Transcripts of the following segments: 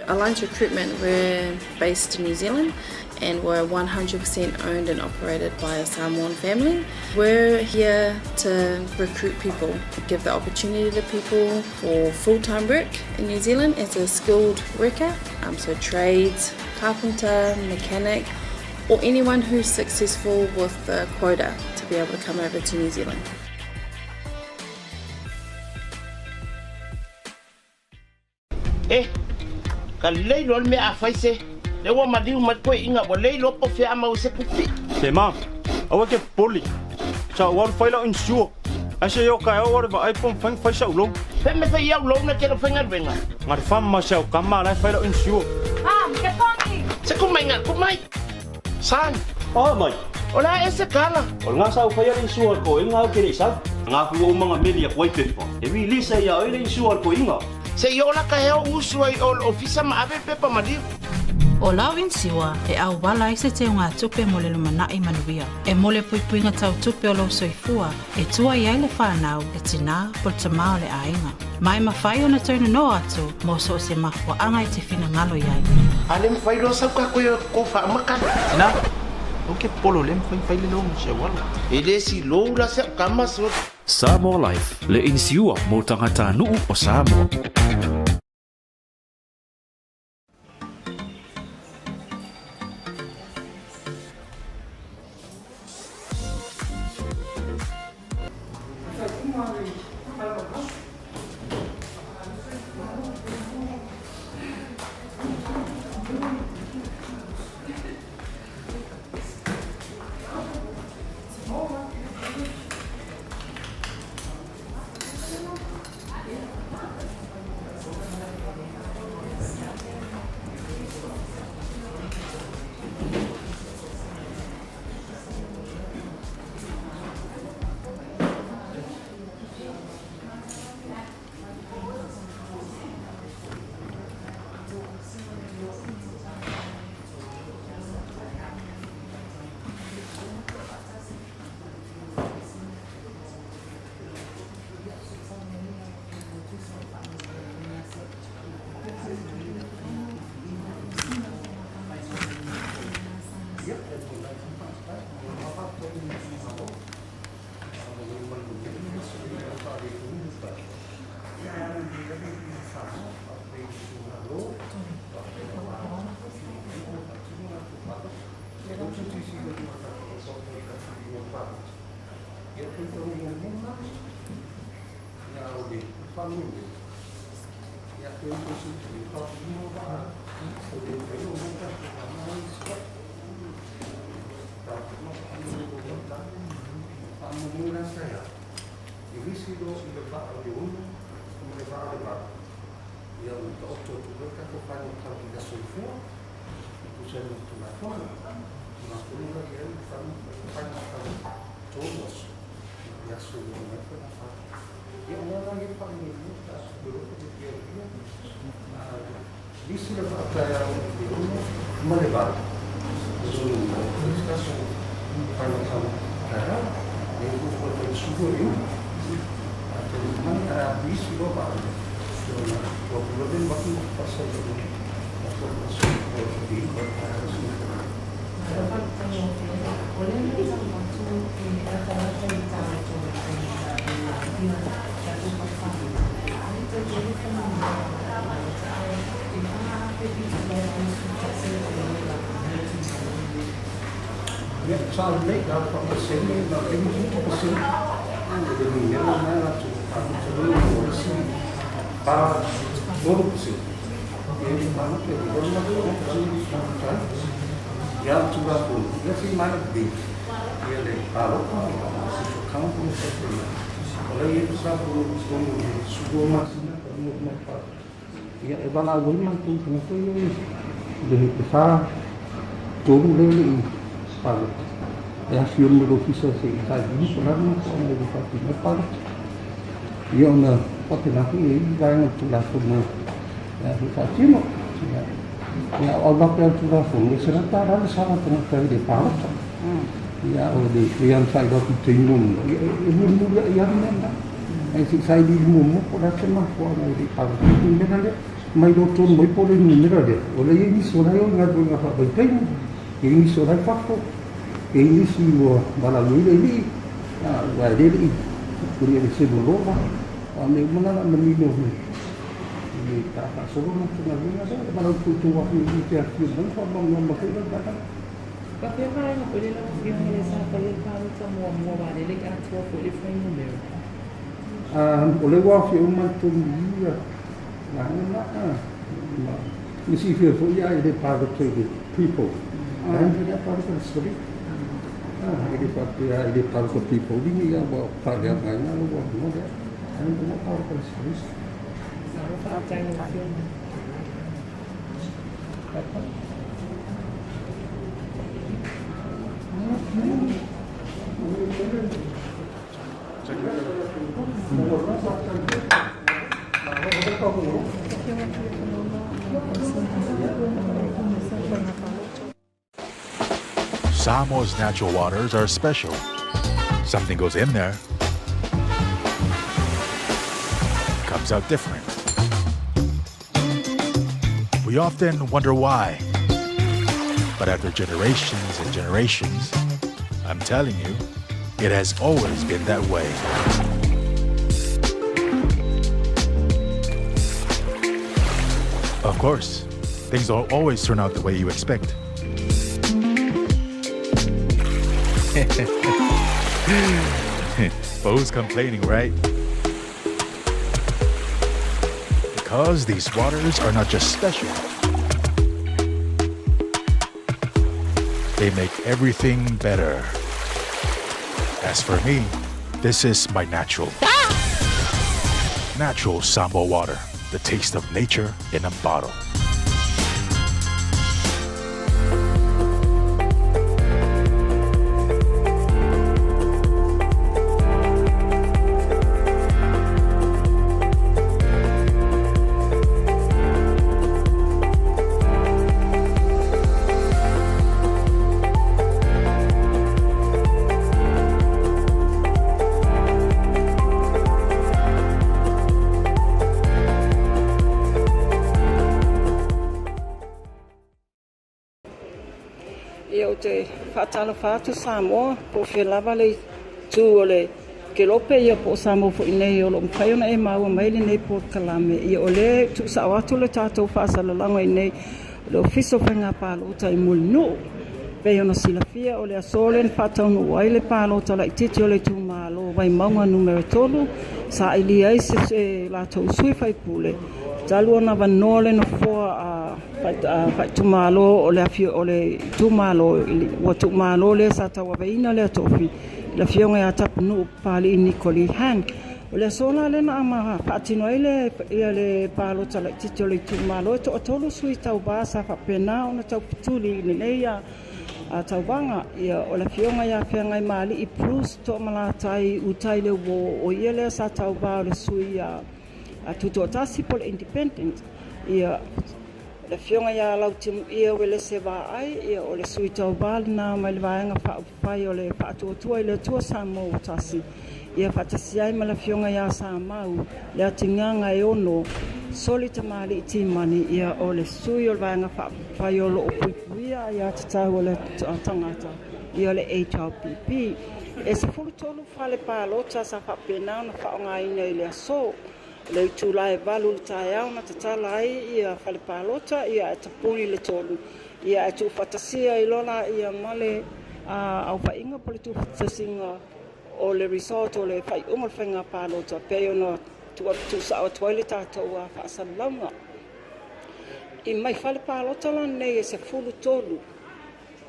Alliance Recruitment, we're based in New Zealand and we're 100% owned and operated by a Samoan family. We're here to recruit people, give the opportunity to people for full-time work in New Zealand as a skilled worker, so trades, carpenter, mechanic, or anyone who's successful with the quota to be able to come over to New Zealand. Ka leilo me a faise le wa madiu matko inga bo leilo po fe ama se puti se ma awa ke poli cha wa faila insure ashe yo ka wa ba iPhone fang faisa ulo fe me fe ya ulo na ke no fenga venga ngar fam ma sa ka ma la faila insure Ke poni se ko mai san mai ola ese kala ol nga sa faila insure ko inga ke ni sa nga ku mga media ko ipe po e wi lisa ya ile insure ko inga se yo la ka heo usui ol ofisa ma ave pepa madiu o lawin siwa e au wala se te nga tupe mole lumana i manuia e mole puipuinga tau tupe o lo soifua e tua ia le whanau e tina por tamao le ainga mai mawhai ona tonu no atu mo so se mahua anga i te whina ngalo iai ale mwhai roa sau ka koe ko wha makana na o ke polo le mwhai le lo se wala e le si lo la se kama so Samoa Life le insiua mo tangata nuu o Samoa. E a filme do oficial se sai disso lá no como ele faz no para e eu não pode lá que vai no telefone é o fatimo e ao papel do telefone isso não tá lá só no papel de Palota e a o de yang sai do que tem mundo e mundo e a menina aí se sai de mundo por essa uma forma de Palota e mai do tonu mai pole ni mera de o le ni so na yo nga do nga fa bai pen ni so na fa ko ni si wo bala ni le ni wa de ni ko ni se do lo ba me mana na mi no ni ta fa so no na ni na ba na tu wa ni te fi ban fa ban ma ke da ka Tapi apa yang boleh lah dia boleh sampai kalau Samoa ada lagi atua boleh find number. Oleh wa fi uma tu ni ya. Na you see here for yeah they part of the people. And they part of the story. They part of the people. Ini ya bawa Faiga mana lu buat mana dia. And they part of the story. Apa yang film? Samoa's natural waters are special. Something goes in there, comes out different. We often wonder why. But after generations and generations, I'm telling you, it has always been that way. Of course, things don't always turn out the way you expect. But who's complaining, right? Because these waters are not just special. They make everything better. As for me, this is my natural Samoa water, the taste of nature in a bottle. Te whaatala whaatu Samoa, po whelava le tū o le ke lope ia po Samoa po inei o lo mwhaiona e maua maili nei po kalame. Ia o le tu sa watu le tātou whaasala langa inei le ofiso whenga Palota I mulinu. Pei ona silafia o le asole ni whataunu wai le Palota la ititi o le Itumalo Vaimauga numero 3 sa ili ai se lātou sui whaipule. Talu ona vanoa le no foa Itumalo o le afio o le Itumalo o Itumalo le sa tawa veina le tofi la fionga ya tapnu pali Nikoli Han o le sola le na ama fatino ile le Palota la tito le Itumalo to tolu sui tau basa fa pena ona tau pituli ni leia a tau banga ia o la fionga ya fionga I mali I plus to malatai utai le wo o ile sa tau ba le sui a tuto tasi pol independent ia le fionga ya lautimu ia wele se va ai ia o le suita o balna mai le vaenga whaapai o le whaatuatua I le tua Samoa tasi ia whatasi ai ma le fionga ya Samoa le atinganga e ono soli tamali I timani ia o le sui o le vaenga whaapai o lo opuipuia ia tatau o le tangata ia le HRPP e se fulu tolu whale Palota sa whapena na whaonga ina I le aso le tūlai valu le tāiau na tatala ai ia whale Palota ia tapuri le tolu ia e tūwhatasia I lona ia male au whainga po le tūwhatasinga o le resort o le whai unga whenga Palota peo no tūsa o tuai le tātou a whaasalaunga I mai whale Palota la nei e se fulu tolu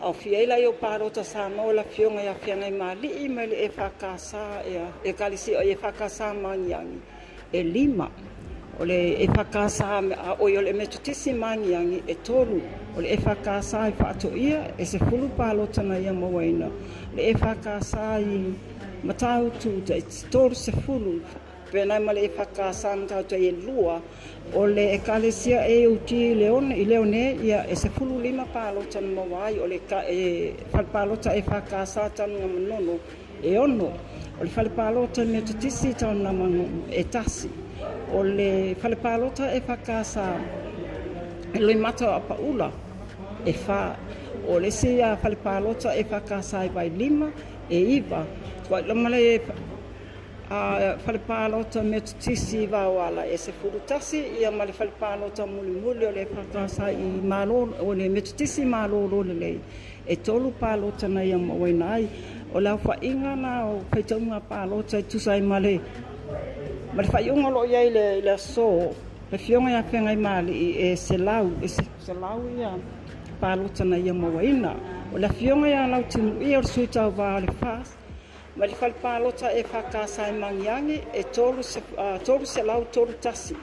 au fiela I o Palota Samoa la fionga ia whianga I mali I mai le e whakasa ia e kalisi o e whakasa mangiangi e lima o le e whakasa o le metutisi mangiangi e tolu o le e whakasa I whaatoia e se fulu Palota na ia mawaina le e whakasa I matau tu te tolu se fulu pena ma le e whakasa matau tu e lua o le e kalesia e uti leone I leone ia e se fulu lima Palota na mawai o le Palota e whakasa tanu manono e ono o le whale Palota me tutisi tau na mangu e tasi o le Palota e whakasa e loi mata a paula e wha o le si a Palota e whakasa e vai lima e iwa kwa lamale e a Palota me tutisi wawala e se furutasi ia male Palota muli o le whakasa i malo o le me tutisi malo le lei e tolu Palota na ia mawainai o la whainga na o whaitaunga Palota e tusai male whaiunga lo iai le so le fionga ia whengai mali e se lau ia Palota na ia mawaina o la fionga ia lau timu ia o suita o vaa le fast ma le Palota e whakasa e mangiangi e tolu se lau tolu tasi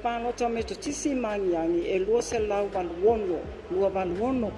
Palota me to tisi mangiangi e lua se lau valuono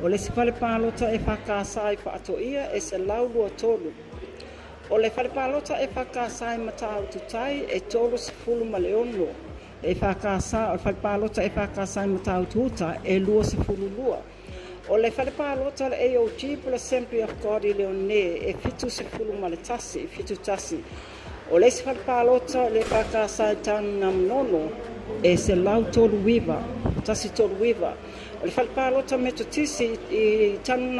o le si Palota e whakasa e whaatoia e se lau lua tolu o le Palota e whakasa e matau tutai e tolu se fulu maleono e whakasa o le Palota e whakasa e matau tuta e lua se fulu lua o le Palota le AOG po le Assembly of God i Leone e fitu se fulu maletasi fitu tasi o le si Palota le whakasa e tanu namnono e se lau tolu wiva tasi tolu wiva o le Palota me to tisi i tanu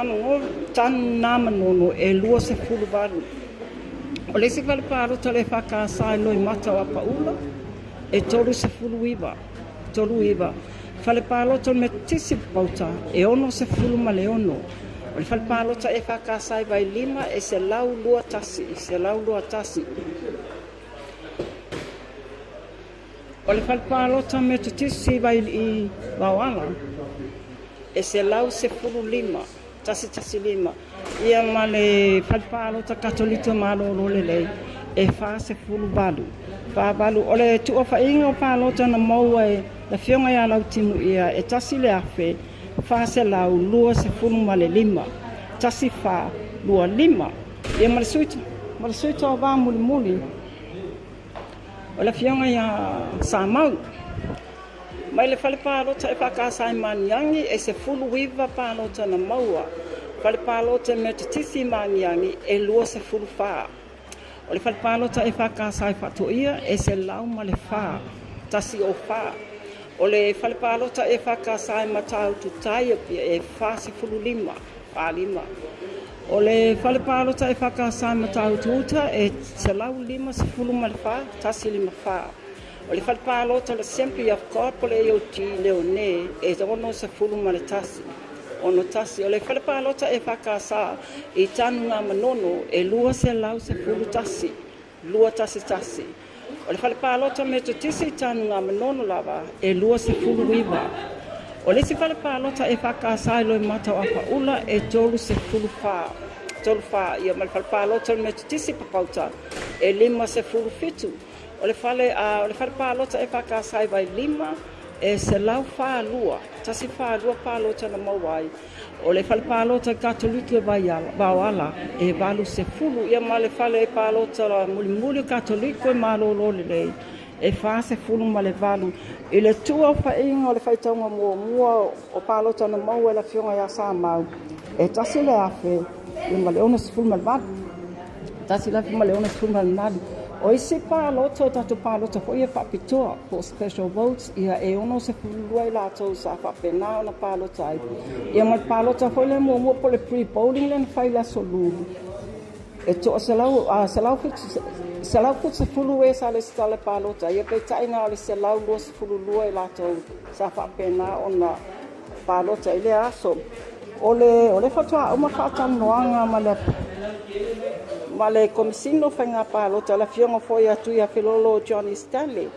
namanono e lua se fulu valu o le si Palota le whakasa e loi mata o paula e tolu se fulu iwa Palota me tisi pauta e ono se fulu maleono o le Palota e whakasa e vai lima e se lau lua tasi o le Palota me tisi vai i wawala e se lau se fulu lima tasi lima ia ma le Palota katolito malo le lei e fa se fulu valu o le tu ofa inga o Palota na maua e la fionga ia lau timu ia e tasi le afe fa se lau lua se fulu ma le lima tasi fa lua lima ia ma le suita o va muli o la fionga ia Samoa mai le Palota e whakasa i maniangi e se fulu wiva Palota na maua Palota me tisi maniangi e lua se fulu faa o le Palota e whakasa i whatoia e se lau ma le faa tasi o faa o le Palota e whakasa i matau tutai e faa se fulu lima o le Palota e whakasa i matau tuta e se lau lima se fulu ma le faa tasi lima faa o le Palota le Assembly of God po le AOG Leone e ono se fulu ma le tasi ono tasi o le Palota e whakasa i tanu ngā manono e lua se lau se fulu tasi o le Palota me to tisi i tanu ngā manono lava e lua se fulu iwa o le si Palota e whakasa i loi mata o paula e tolu se fulu faa ia ma le Palota me to tisi papauta e lima se fulu fitu o le Palota e whakasa i vai lima e se lau faa lua Palota na mawai o le Palota katolito e wawala e valu se fulu ia ma le Palota la muli katoliko e malolo le lei e fa se fulu ma le valu i le tua whainga o le whaitaunga mua o Palota na maua la fionga ia sa mau e tasi le afe i ma le ona se fulu ma le valu o isi Palota o tatu Palota fo ia whapitoa po special votes ia e ono se fulua i lātou sa whapena o na Palota ai. Ia ma Palota fo le mua po le pre-polling le na whaila solulu. E toa se lau fit se fulu e sa le stale Palota. Ia pe taina o le se lau lua se fululua i lātou sa whapena o na Palota i le aso. O le whatua o ma whaatanoanga ma le komisino whainga Palota la fionga foi atu ia Filolo Johnny Stanley.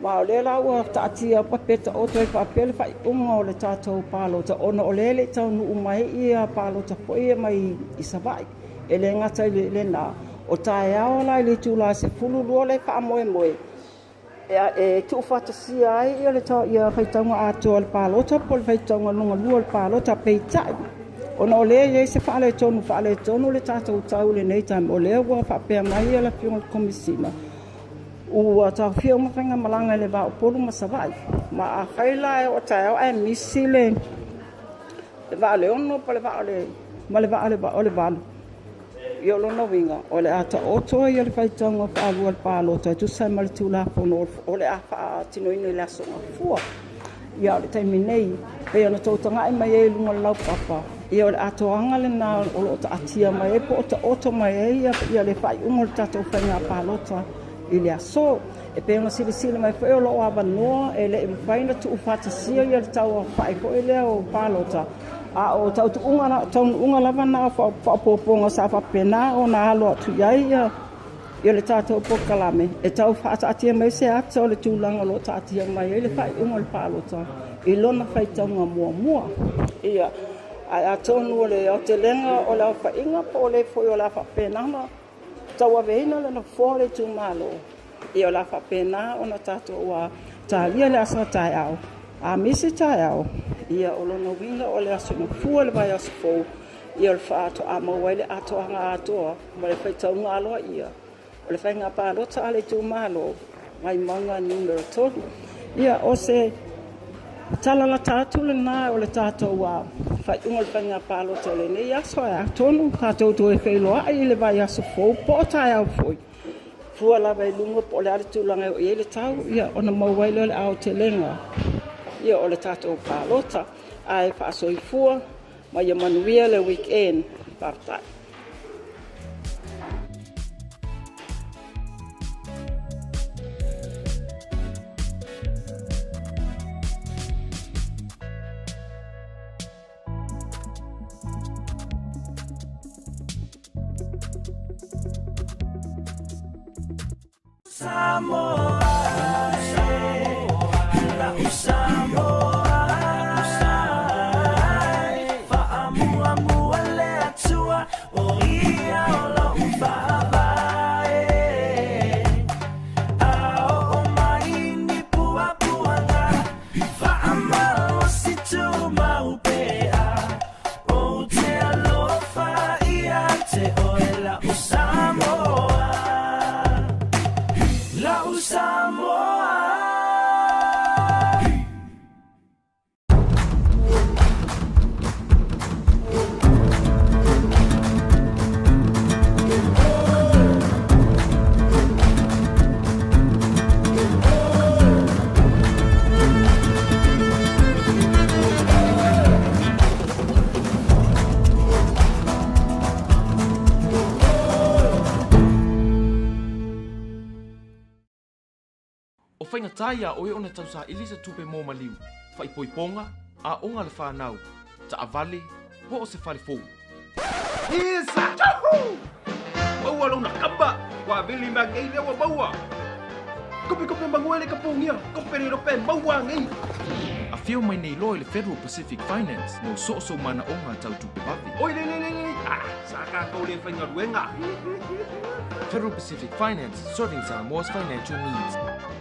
Ma o le lau taatia papeta o toi whapele whai unga o le tātou Palota. Ona o le tau nu umai ia Palota foi mai i savai. E le ngata le nā. O tae ao lai le tūla se fulu lua le wha moe. E tu whatasia ai ia le tau ia whaitaunga atua le Palota po le whaitaunga lunga lua le Palota peitai. Ona o lea iei se whaale tonu le tātou tau le nei taim o lea ua whapea mai la fionga komisina. Ua tau fionga whainga malanga le wā Upolu ma savai. Ma a whaila e o tae au e misi le wā le ono pa le wā le walu. Ia lona winga, o le ata otoa ia le whaitanga whaalua le Palota, tu sai mali tūla pono o le awha tino ina le asonga fua. Ia le taimi nei, pe ana tautanga mai e lunga lau papa. Ia le atoanga le nā o lo ta atia mai e po o ta oto mai e ia le whai unga le tatou whainga Palota i le aso. E pe ana sili mai whai o lo awa noa e le e mwhaina tu upatisia ia le tau a whai po e lea o Palota. A o tau unga lava na whapoponga sa whapena o na halo atu iai ia le tātou pokalame. E tau whaatatia mai se ata o le tūlanga lo tātia mai e le whai unga le Palota. I lona whaitaunga mua. Ia, a tonu o le o te lenga o le au whainga po le foi o la whapenana. Tau aveina le na fō le Itumalo. Ia o la whapena o na tātou wa tālia le asa tai au. A misi tai au. Ia o lona winga o le aso fua le vai aso fōu. Ia o le whaato a mawai le ato anga atoa. Ma le whaitaunga aloa ia. O le whainga Palota a le Itumalo. Vaimauga numero 2. Ia o se talanga tātou le nā o le tātou wa whaiunga le whainga Palota le nei aso a tonu. Tātou to e whailoa i le vai aso fōu. Po o tai au fōi. Fua lava i lunga po le ale tūlanga o i le tau. Ia o na mawai le au te lenga. Ia o le tātou Palota, a e whaasoifua, ma ia manuia le weekend, partai. Samoa. Whainga taia o e ona tausa ilisa tupe mō maliu. Whai poiponga, a onga le whanau. Ta avale, po o se whare fōu. Isa! Tahu! Maua lona kamba! Wa vili ma ngei lewa maua! Kopi manguele ka pōngia, kopere rope maua ngei! A whio mai nei loe le Federal Pacific Finance, no so mana onga tau tupe bavi. Oi le! Ah, saka kau le whainga ruenga! Federal Pacific Finance, serving Samoa's financial needs.